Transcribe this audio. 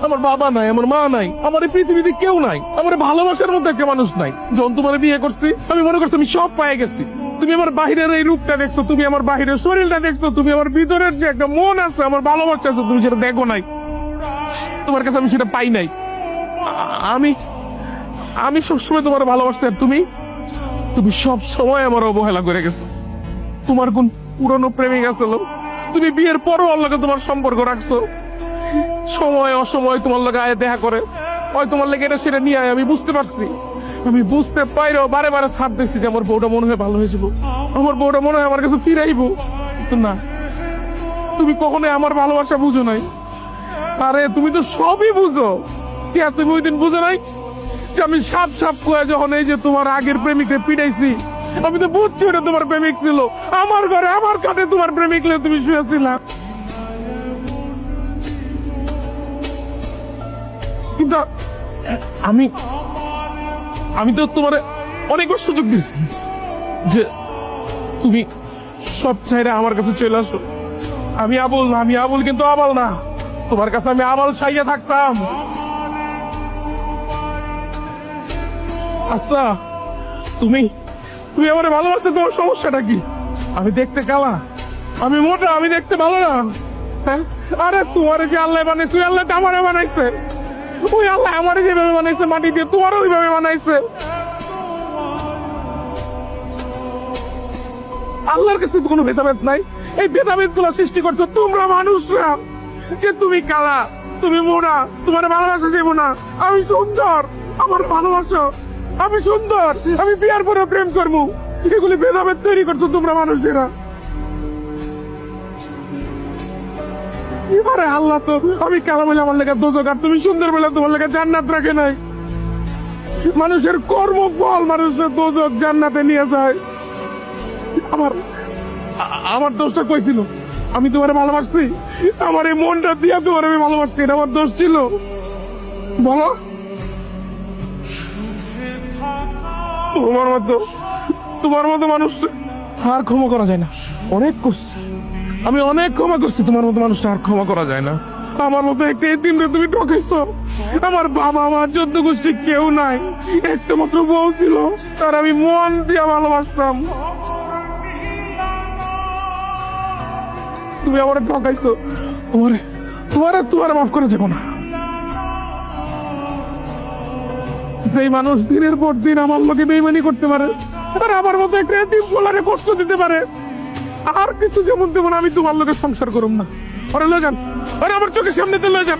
আমার বাবা নাই, আমার মা নাই, আমার এই পৃথিবীতে কেউ নাই, আমার ভালোবাসার মধ্যে একটা মানুষ নাই। যখন তোমার বিয়ে করছি আমি মনে করছি আমি সব পেয়ে গেছি। তুমি আমার বাহিরের এই রূপটা দেখছো, তুমি আমার বাহিরের শরীরটা দেখছো, তুমি আমার ভিতরের যে একটা মন আছে, আমার ভালোবাসা আছে, তুমি সেটা দেখো নাই। তোমার কাছে আমি সেটা পাই নাই। আমি আমি সবসময় তোমার ভালোবাসছি, আর তুমি তুমি সব সময় আমার অবহেলা করে গেছো। তোমার কোন পুরনো প্রেমিক আছিল, তুমি বিয়ের পরও ওর লগে তোমার সম্পর্ক রাখছো। সময় অসময় তোমার লগে আয় দেখা করে, ওই তোমার লেগে এটা সেটা নিয়ে আয়। আমি বুঝতে পারছি, আমি বুঝতে পাইরেও বারে বারে ছাড় দিচ্ছি যে আমার বউটা মনে হয় ভালো হয়ে যাবো, আমার বউটা মনে হয় আমার কাছে ফিরাইবো। কিন্তু না, তুমি কখনোই আমার ভালোবাসা বুঝো নাই। আরে তুমি তো সবই বুঝো। কে তুমি ওই দিন বুঝো নাই যে আমি সাপ সাপ করে যখন এই যে তোমার আগের প্রেমিককে পিটাইছি, আমি তো বুঝছি ওটা তোমার প্রেমিক ছিল। আমার ঘরে আমার কাটে তোমার প্রেমিক নিয়ে তুমি শুয়েছিলা। কিন্তু আমি আমি তো তোমার অনেকবার সুযোগ দিচ্ছি যে তুমি সব চাইরে আমার কাছে চলে আসো। আমি আবুল না, আমি আবুল কিন্তু আবাল না। তোমার কাছে আমি আবাল চাইয়া থাকতাম। আচ্ছা, তুমি তুমি আমার ভালোবাসতে তোমার সমস্যাটা কি? আমি দেখতে কালা, আমি মোটা, আমি দেখতে ভালো না। হ্যাঁ, আরে তোমার যে আল্লাহ বানাইছে, ওই আল্লাহ আমারে বানাইছে। ওই আল্লাহ আমারে যেভাবে বানাইছে মাটি দিয়ে, তোমারও ওইভাবে বানাইছে। আল্লাহর কাছে তো কোনো ভেদাভেদ নাই। এই ভেদাভেদ গুলো সৃষ্টি করছো তোমরা মানুষরা। যে তুমি কালা, তুমি মোড়া, তোমার ভালোবাসা যাবো না। আমি সুন্দর, আমার ভালোবাসো। আমি সুন্দর, আমি বিয়ার পরে প্রেম করবো। এগুলি ভেদাভেদ তৈরি করছো তোমরা মানুষেরা। এবারে আল্লাহ তো আমি কালা বলে আমার লেগে দোজক, আর তুমি সুন্দর বলে তোমার লেগে জান্নাত রাখে নাই। মানুষের কর্মফল মানুষের দোজক জান্নাতে নিয়ে যায়। আমার আমার দোষটা কই ছিল? আমি তোমার ভালোবাসছি, আমার এই মনটা দিয়ে তোমার আমি ভালোবাসছি, এটা আমার দোষ ছিল? বলো। তোমার মতো মানুষ আর ক্ষমা করা যায় না। অনেক করছি, আমি অনেক ক্ষমা করছি। তোমার মতো মানুষ আর ক্ষমা করা যায় না। আমার মতো একটা দিনটা তুমি ঠকাইছো। আমার বাবা আমার 14 গোষ্ঠী কেউ নাই, একটা মাত্র বউ ছিল, তার আমি মন দিয়ে ভালোবাসতাম। তুমি আমার ঠকাইছো, তোমারে তোমারে তোমার মাফ করে দেবো না। যেই মানুষ দিনের পর দিন আমার লোকে বেইমানি করতে পারে, আর আমার মতো একটা এতিম পোলারে কষ্ট দিতে পারে, আর কিছু যেমন তেমন আমি তোমার লোকে সংসার করুম না। ওরে লয়ে যান, ওরে আমার চোখের সামনে তো লয়ে যান।